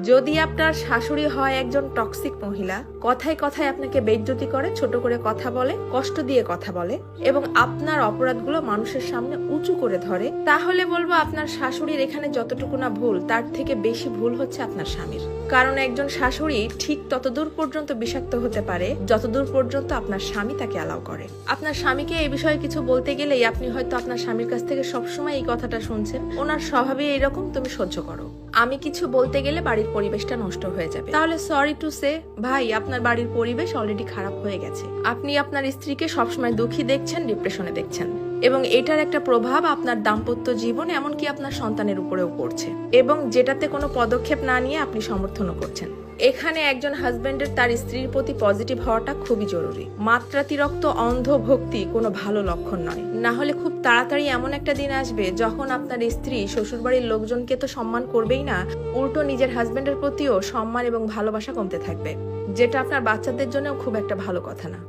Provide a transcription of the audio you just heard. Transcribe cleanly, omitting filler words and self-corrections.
যদি আপনার শাশুড়ি হয় একজন টক্সিক মহিলা, কথায় কথায় আপনাকে বেইজ্জতি করে, ছোট করে কথা বলে, কষ্ট দিয়ে কথা বলে এবং আপনার অপরাধগুলো মানুষের সামনে উঁচু করে ধরে, তাহলে বলবো আপনার শাশুড়ির এখানে যতটুকু না ভুল, তার থেকে বেশি ভুল হচ্ছে আপনার স্বামীর। কারণ একজন শাশুড়ি ঠিক ততদূর পর্যন্ত বিষাক্ত হতে পারে যতদূর পর্যন্ত আপনার স্বামী তাকে অ্যালাউ করে। আপনার স্বামীকে এই বিষয়ে কিছু বলতে গেলেই আপনি হয়তো আপনার স্বামীর কাছ থেকে সবসময় এই কথাটা শুনছেন, ওনার স্বভাবে এইরকম, তুমি সহ্য করো। আমি কিছু বলতে গেলে বাড়ির পরিবেশটা নষ্ট হয়ে যাবে। তাহলে সরি টু সে ভাই, আপনার বাড়ির পরিবেশ অলরেডি খারাপ হয়ে গেছে। আপনি আপনার স্ত্রীকে সবসময় দুঃখী দেখছেন, ডিপ্রেশনে দেখছেন এবং এটার একটা প্রভাব আপনার দাম্পত্য জীবন এমনকি আপনার সন্তানের উপরেও পড়ছে এবং যেটাতে কোনো পদক্ষেপ না নিয়ে আপনি সমর্থনও করছেন। এখানে একজন হাজবেন্ডের তার স্ত্রীর প্রতি পজিটিভ হওয়াটা খুবই জরুরি। মাত্রাতিরিক্ত অন্ধ ভক্তি কোনো ভালো লক্ষণ নয়। না হলে খুব তাড়াতাড়ি এমন একটা দিন আসবে যখন আপনার স্ত্রী শ্বশুরবাড়ির লোকজনকে তো সম্মান করবেই না, উল্টো নিজের হাজবেন্ডের প্রতিও সম্মান এবং ভালোবাসা কমতে থাকবে, যেটা আপনার বাচ্চাদের জন্যও খুব একটা ভালো কথা না।